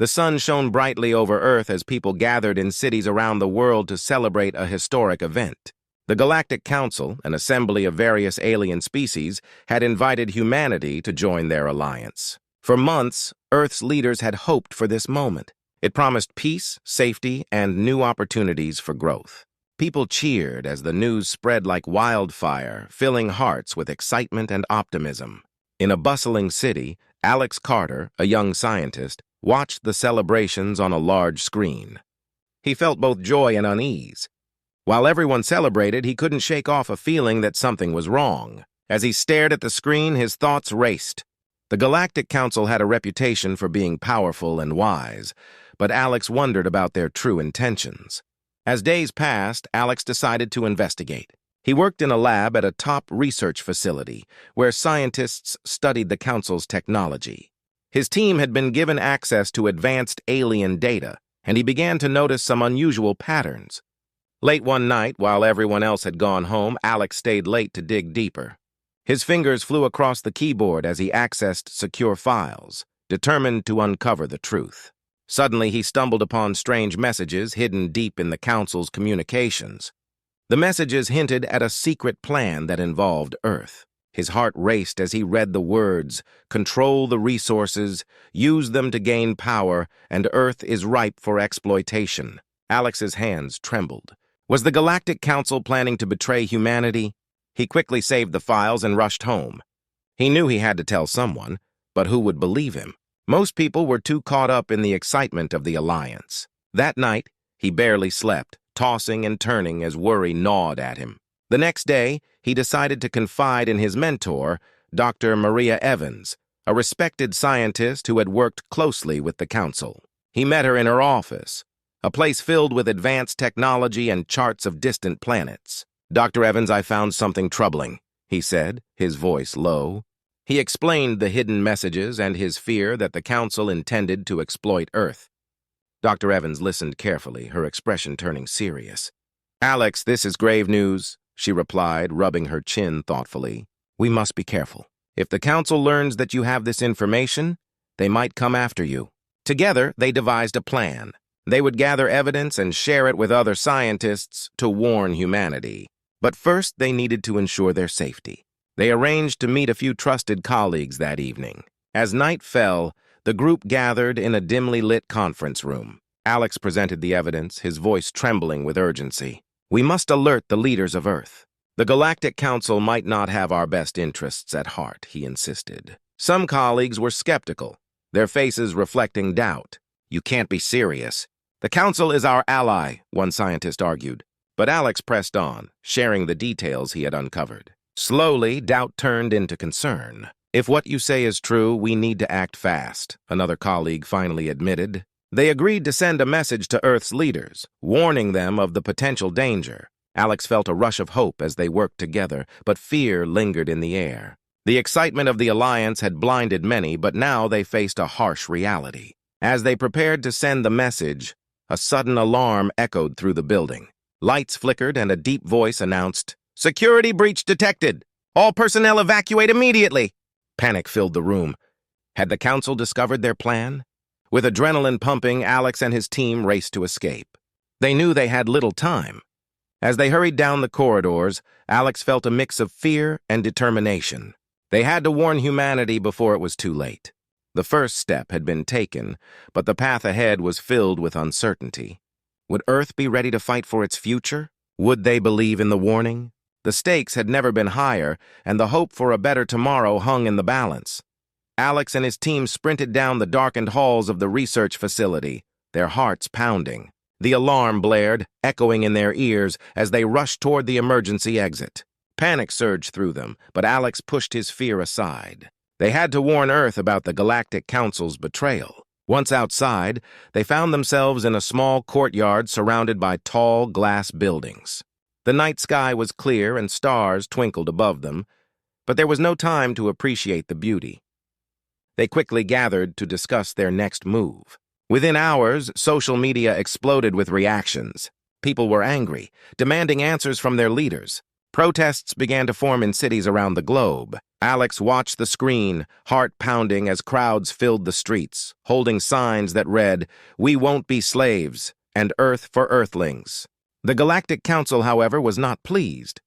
The sun shone brightly over Earth as people gathered in cities around the world to celebrate a historic event. The Galactic Council, an assembly of various alien species, had invited humanity to join their alliance. For months, Earth's leaders had hoped for this moment. It promised peace, safety, and new opportunities for growth. People cheered as the news spread like wildfire, filling hearts with excitement and optimism. In a bustling city, Alex Carter, a young scientist, watched the celebrations on a large screen. He felt both joy and unease. While everyone celebrated, he couldn't shake off a feeling that something was wrong. As he stared at the screen, his thoughts raced. The Galactic Council had a reputation for being powerful and wise, but Alex wondered about their true intentions. As days passed, Alex decided to investigate. He worked in a lab at a top research facility where scientists studied the Council's technology. His team had been given access to advanced alien data, and he began to notice some unusual patterns. Late one night, while everyone else had gone home, Alex stayed late to dig deeper. His fingers flew across the keyboard as he accessed secure files, determined to uncover the truth. Suddenly, he stumbled upon strange messages hidden deep in the Council's communications. The messages hinted at a secret plan that involved Earth. His heart raced as he read the words, "Control the resources, use them to gain power, and Earth is ripe for exploitation." Alex's hands trembled. Was the Galactic Council planning to betray humanity? He quickly saved the files and rushed home. He knew he had to tell someone, but who would believe him? Most people were too caught up in the excitement of the alliance. That night, he barely slept, tossing and turning as worry gnawed at him. The next day, he decided to confide in his mentor, Dr. Maria Evans, a respected scientist who had worked closely with the Council. He met her in her office, a place filled with advanced technology and charts of distant planets. "Dr. Evans, I found something troubling," he said, his voice low. He explained the hidden messages and his fear that the Council intended to exploit Earth. Dr. Evans listened carefully, her expression turning serious. "Alex, this is grave news," she replied, rubbing her chin thoughtfully. "We must be careful. If the Council learns that you have this information, they might come after you." Together, they devised a plan. They would gather evidence and share it with other scientists to warn humanity. But first, they needed to ensure their safety. They arranged to meet a few trusted colleagues that evening. As night fell, the group gathered in a dimly lit conference room. Alex presented the evidence, his voice trembling with urgency. "We must alert the leaders of Earth. The Galactic Council might not have our best interests at heart," he insisted. Some colleagues were skeptical, their faces reflecting doubt. "You can't be serious." "The Council is our ally," one scientist argued. But Alex pressed on, sharing the details he had uncovered. Slowly, doubt turned into concern. "If what you say is true, we need to act fast," another colleague finally admitted. They agreed to send a message to Earth's leaders, warning them of the potential danger. Alex felt a rush of hope as they worked together, but fear lingered in the air. The excitement of the alliance had blinded many, but now they faced a harsh reality. As they prepared to send the message, a sudden alarm echoed through the building. Lights flickered and a deep voice announced, "Security breach detected! All personnel evacuate immediately!" Panic filled the room. Had the Council discovered their plan? With adrenaline pumping, Alex and his team raced to escape. They knew they had little time. As they hurried down the corridors, Alex felt a mix of fear and determination. They had to warn humanity before it was too late. The first step had been taken, but the path ahead was filled with uncertainty. Would Earth be ready to fight for its future? Would they believe in the warning? The stakes had never been higher, and the hope for a better tomorrow hung in the balance. Alex and his team sprinted down the darkened halls of the research facility, their hearts pounding. The alarm blared, echoing in their ears as they rushed toward the emergency exit. Panic surged through them, but Alex pushed his fear aside. They had to warn Earth about the Galactic Council's betrayal. Once outside, they found themselves in a small courtyard surrounded by tall glass buildings. The night sky was clear and stars twinkled above them, but there was no time to appreciate the beauty. They quickly gathered to discuss their next move. Within hours, social media exploded with reactions. People were angry, demanding answers from their leaders. Protests began to form in cities around the globe. Alex watched the screen, heart pounding as crowds filled the streets, holding signs that read, "We won't be slaves," and "Earth for Earthlings." The Galactic Council, however, was not pleased.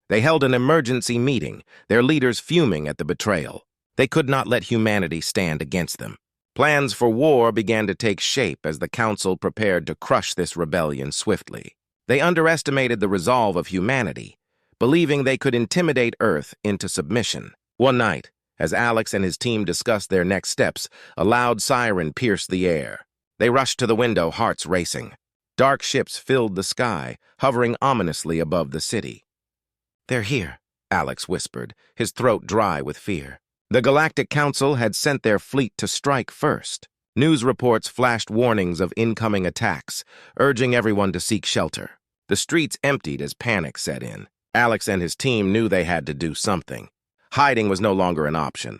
They held an emergency meeting, their leaders fuming at the betrayal. They could not let humanity stand against them. Plans for war began to take shape as the Council prepared to crush this rebellion swiftly. They underestimated the resolve of humanity, believing they could intimidate Earth into submission. One night, as Alex and his team discussed their next steps, a loud siren pierced the air. They rushed to the window, hearts racing. Dark ships filled the sky, hovering ominously above the city. "They're here," Alex whispered, his throat dry with fear. The Galactic Council had sent their fleet to strike first. News reports flashed warnings of incoming attacks, urging everyone to seek shelter. The streets emptied as panic set in. Alex and his team knew they had to do something. Hiding was no longer an option.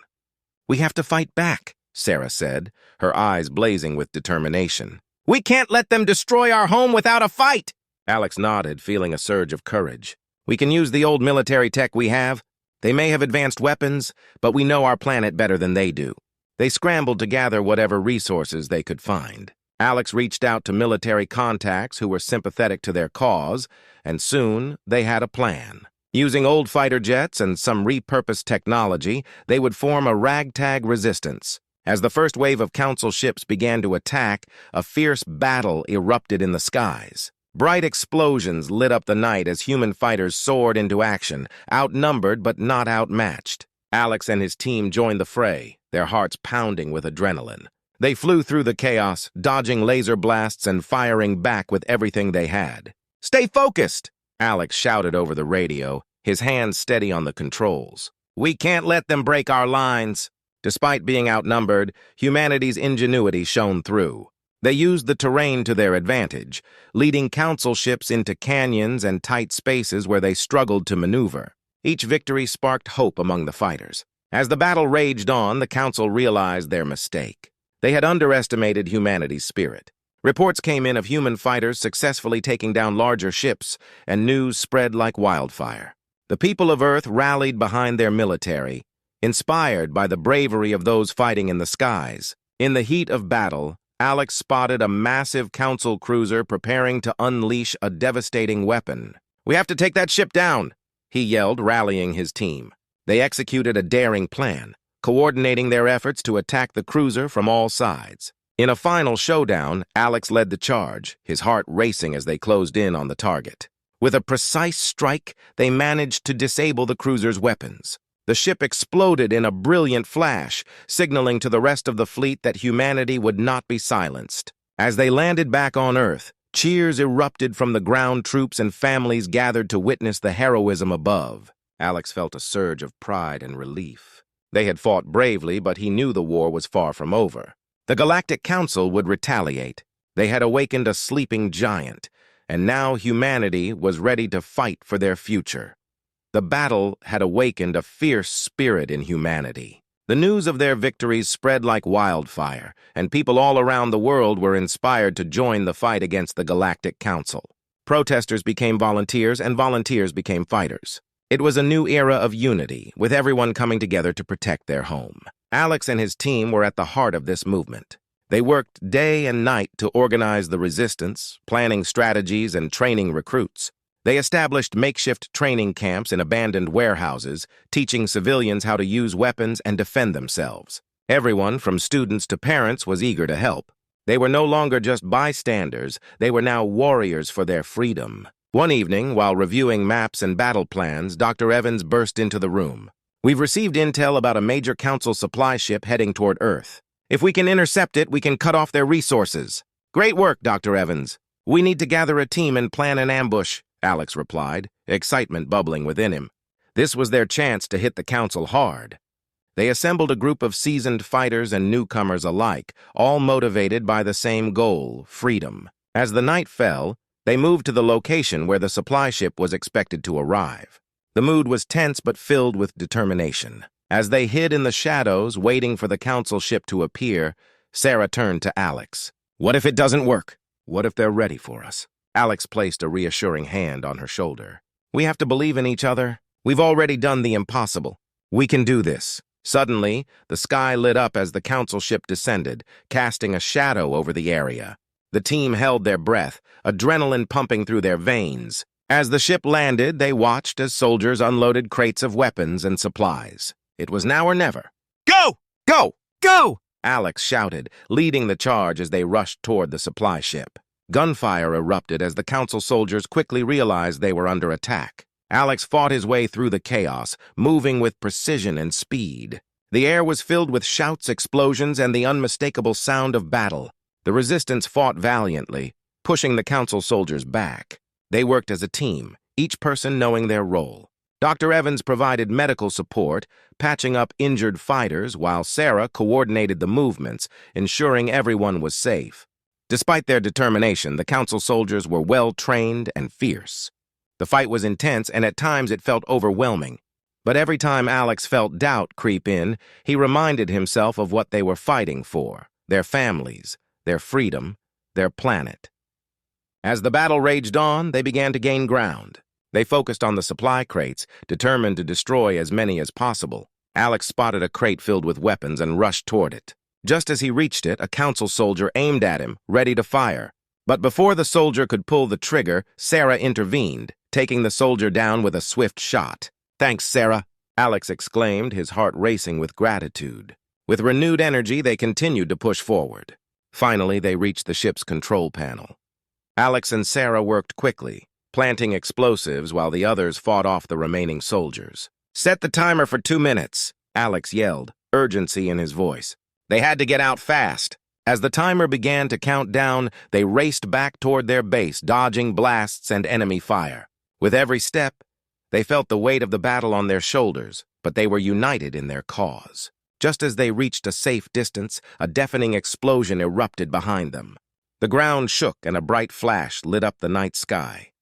"We have to fight back," Sarah said, her eyes blazing with determination. "We can't let them destroy our home without a fight!" Alex nodded, feeling a surge of courage. "We can use the old military tech we have. They may have advanced weapons, but we know our planet better than they do." They scrambled to gather whatever resources they could find. Alex reached out to military contacts who were sympathetic to their cause, and soon they had a plan. Using old fighter jets and some repurposed technology, they would form a ragtag resistance. As the first wave of Council ships began to attack, a fierce battle erupted in the skies. Bright explosions lit up the night as human fighters soared into action, outnumbered but not outmatched. Alex and his team joined the fray, their hearts pounding with adrenaline. They flew through the chaos, dodging laser blasts and firing back with everything they had. "Stay focused!" Alex shouted over the radio, his hands steady on the controls. "We can't let them break our lines." Despite being outnumbered, humanity's ingenuity shone through. They used the terrain to their advantage, leading Council ships into canyons and tight spaces where they struggled to maneuver. Each victory sparked hope among the fighters. As the battle raged on, the Council realized their mistake. They had underestimated humanity's spirit. Reports came in of human fighters successfully taking down larger ships, and news spread like wildfire. The people of Earth rallied behind their military, inspired by the bravery of those fighting in the skies. In the heat of battle, Alex spotted a massive Council cruiser preparing to unleash a devastating weapon. "We have to take that ship down," he yelled, rallying his team. They executed a daring plan, coordinating their efforts to attack the cruiser from all sides. In a final showdown, Alex led the charge, his heart racing as they closed in on the target. With a precise strike, they managed to disable the cruiser's weapons. The ship exploded in a brilliant flash, signaling to the rest of the fleet that humanity would not be silenced. As they landed back on Earth, cheers erupted from the ground troops and families gathered to witness the heroism above. Alex felt a surge of pride and relief. They had fought bravely, but he knew the war was far from over. The Galactic Council would retaliate. They had awakened a sleeping giant, and now humanity was ready to fight for their future. The battle had awakened a fierce spirit in humanity. The news of their victories spread like wildfire, and people all around the world were inspired to join the fight against the Galactic Council. Protesters became volunteers, and volunteers became fighters. It was a new era of unity, with everyone coming together to protect their home. Alex and his team were at the heart of this movement. They worked day and night to organize the resistance, planning strategies and training recruits. They established makeshift training camps in abandoned warehouses, teaching civilians how to use weapons and defend themselves. Everyone, from students to parents, was eager to help. They were no longer just bystanders, they were now warriors for their freedom. One evening, while reviewing maps and battle plans, Dr. Evans burst into the room. "We've received intel about a major Council supply ship heading toward Earth. If we can intercept it, we can cut off their resources." "Great work, Dr. Evans. We need to gather a team and plan an ambush," Alex replied, excitement bubbling within him. This was their chance to hit the Council hard. They assembled a group of seasoned fighters and newcomers alike, all motivated by the same goal, freedom. As the night fell, they moved to the location where the supply ship was expected to arrive. The mood was tense but filled with determination. As they hid in the shadows, waiting for the Council ship to appear, Sarah turned to Alex. "What if it doesn't work? What if they're ready for us?" Alex placed a reassuring hand on her shoulder. We have to believe in each other. We've already done the impossible. We can do this. Suddenly, the sky lit up as the council ship descended, casting a shadow over the area. The team held their breath, adrenaline pumping through their veins. As the ship landed, they watched as soldiers unloaded crates of weapons and supplies. It was now or never. Go! Go! Go! Alex shouted, leading the charge as they rushed toward the supply ship. Gunfire erupted as the council soldiers quickly realized they were under attack. Alex fought his way through the chaos, moving with precision and speed. The air was filled with shouts, explosions, and the unmistakable sound of battle. The resistance fought valiantly, pushing the council soldiers back. They worked as a team, each person knowing their role. Dr. Evans provided medical support, patching up injured fighters, while Sarah coordinated the movements, ensuring everyone was safe. Despite their determination, the council soldiers were well-trained and fierce. The fight was intense, and at times it felt overwhelming. But every time Alex felt doubt creep in, he reminded himself of what they were fighting for: their families, their freedom, their planet. As the battle raged on, they began to gain ground. They focused on the supply crates, determined to destroy as many as possible. Alex spotted a crate filled with weapons and rushed toward it. Just as he reached it, a council soldier aimed at him, ready to fire. But before the soldier could pull the trigger, Sarah intervened, taking the soldier down with a swift shot. "Thanks, Sarah," Alex exclaimed, his heart racing with gratitude. With renewed energy, they continued to push forward. Finally, they reached the ship's control panel. Alex and Sarah worked quickly, planting explosives while the others fought off the remaining soldiers. "Set the timer for 2 minutes," Alex yelled, urgency in his voice. They had to get out fast. As the timer began to count down, they raced back toward their base, dodging blasts and enemy fire. With every step, they felt the weight of the battle on their shoulders, but they were united in their cause. Just as they reached a safe distance, a deafening explosion erupted behind them. The ground shook and a bright flash lit up the night sky.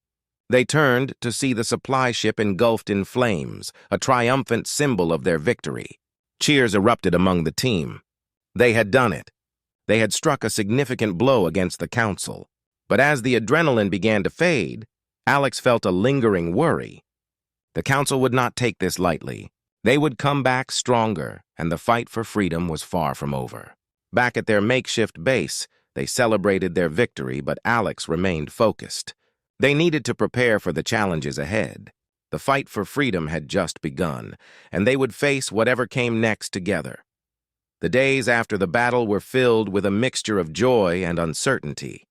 They turned to see the supply ship engulfed in flames, a triumphant symbol of their victory. Cheers erupted among the team. They had done it. They had struck a significant blow against the council. But as the adrenaline began to fade, Alex felt a lingering worry. The council would not take this lightly. They would come back stronger, and the fight for freedom was far from over. Back at their makeshift base, they celebrated their victory, but Alex remained focused. They needed to prepare for the challenges ahead. The fight for freedom had just begun, and they would face whatever came next together. The days after the battle were filled with a mixture of joy and uncertainty.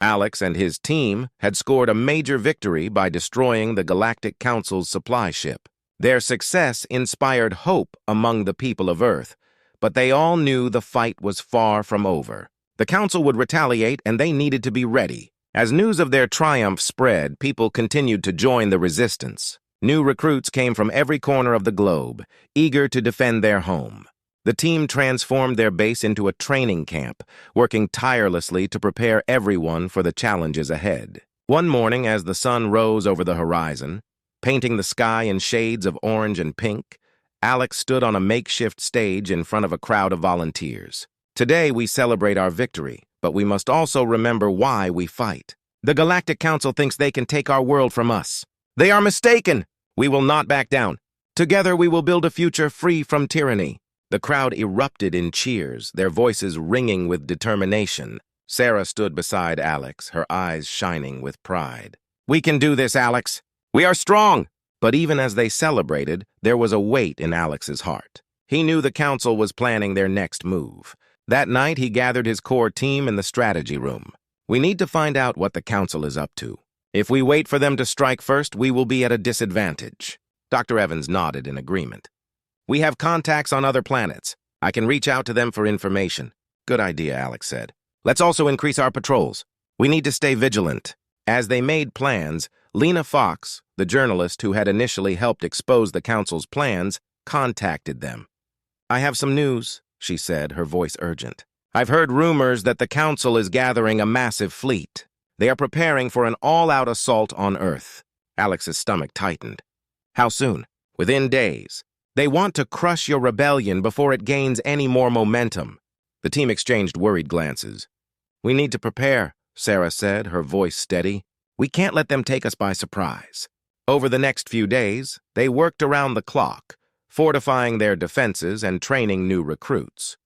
Alex and his team had scored a major victory by destroying the Galactic Council's supply ship. Their success inspired hope among the people of Earth, but they all knew the fight was far from over. The Council would retaliate, and they needed to be ready. As news of their triumph spread, people continued to join the resistance. New recruits came from every corner of the globe, eager to defend their home. The team transformed their base into a training camp, working tirelessly to prepare everyone for the challenges ahead. One morning, as the sun rose over the horizon, painting the sky in shades of orange and pink, Alex stood on a makeshift stage in front of a crowd of volunteers. "Today we celebrate our victory, but we must also remember why we fight. The Galactic Council thinks they can take our world from us. They are mistaken. We will not back down. Together we will build a future free from tyranny." The crowd erupted in cheers, their voices ringing with determination. Sarah stood beside Alex, her eyes shining with pride. "We can do this, Alex. We are strong." But even as they celebrated, there was a weight in Alex's heart. He knew the council was planning their next move. That night, he gathered his core team in the strategy room. "We need to find out what the council is up to. If we wait for them to strike first, we will be at a disadvantage." Dr. Evans nodded in agreement. "We have contacts on other planets. I can reach out to them for information." "Good idea," Alex said. "Let's also increase our patrols. We need to stay vigilant." As they made plans, Lena Fox, the journalist who had initially helped expose the council's plans, contacted them. "I have some news," she said, her voice urgent. "I've heard rumors that the council is gathering a massive fleet. They are preparing for an all-out assault on Earth." Alex's stomach tightened. "How soon?" "Within days. They want to crush your rebellion before it gains any more momentum." The team exchanged worried glances. "We need to prepare," Sarah said, her voice steady. "We can't let them take us by surprise." Over the next few days, they worked around the clock, fortifying their defenses and training new recruits.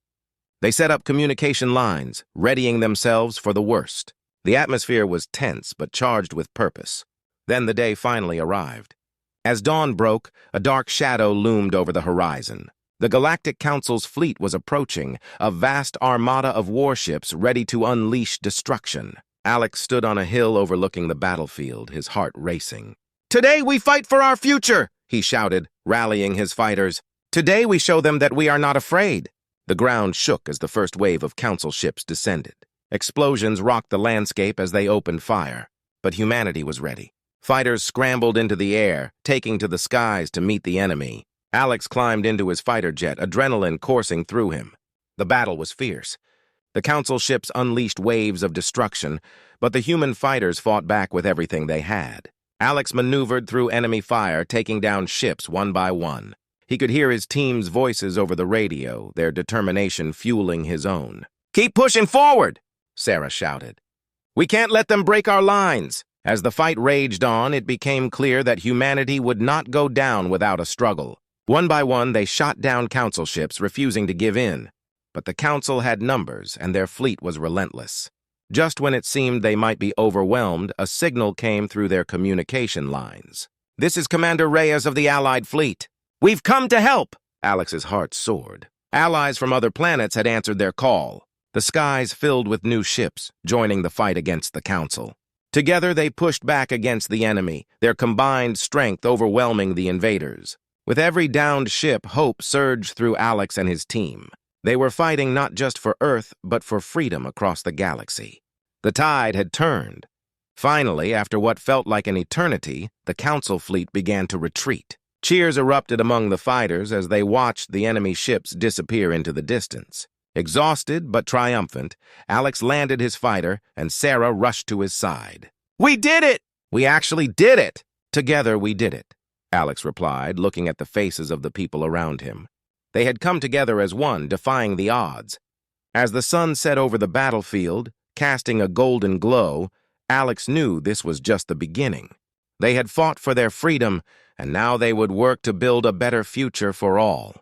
They set up communication lines, readying themselves for the worst. The atmosphere was tense but charged with purpose. Then the day finally arrived. As dawn broke, a dark shadow loomed over the horizon. The Galactic Council's fleet was approaching, a vast armada of warships ready to unleash destruction. Alex stood on a hill overlooking the battlefield, his heart racing. "Today we fight for our future!" he shouted, rallying his fighters. "Today we show them that we are not afraid." The ground shook as the first wave of Council ships descended. Explosions rocked the landscape as they opened fire. But humanity was ready. Fighters scrambled into the air, taking to the skies to meet the enemy. Alex climbed into his fighter jet, adrenaline coursing through him. The battle was fierce. The Council ships unleashed waves of destruction, but the human fighters fought back with everything they had. Alex maneuvered through enemy fire, taking down ships one by one. He could hear his team's voices over the radio, their determination fueling his own. "Keep pushing forward!" Sarah shouted. "We can't let them break our lines." As the fight raged on, it became clear that humanity would not go down without a struggle. One by one, they shot down Council ships, refusing to give in. But the Council had numbers, and their fleet was relentless. Just when it seemed they might be overwhelmed, a signal came through their communication lines. "This is Commander Reyes of the Allied fleet. We've come to help!" Alex's heart soared. Allies from other planets had answered their call. The skies filled with new ships, joining the fight against the Council. Together they pushed back against the enemy, their combined strength overwhelming the invaders. With every downed ship, hope surged through Alex and his team. They were fighting not just for Earth, but for freedom across the galaxy. The tide had turned. Finally, after what felt like an eternity, the Council fleet began to retreat. Cheers erupted among the fighters as they watched the enemy ships disappear into the distance. Exhausted but triumphant, Alex landed his fighter, and Sarah rushed to his side. "We did it! We actually did it! Together we did it," Alex replied, looking at the faces of the people around him. They had come together as one, defying the odds. As the sun set over the battlefield, casting a golden glow, Alex knew this was just the beginning. They had fought for their freedom, and now they would work to build a better future for all.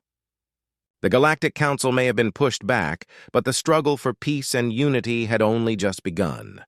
The Galactic Council may have been pushed back, but the struggle for peace and unity had only just begun.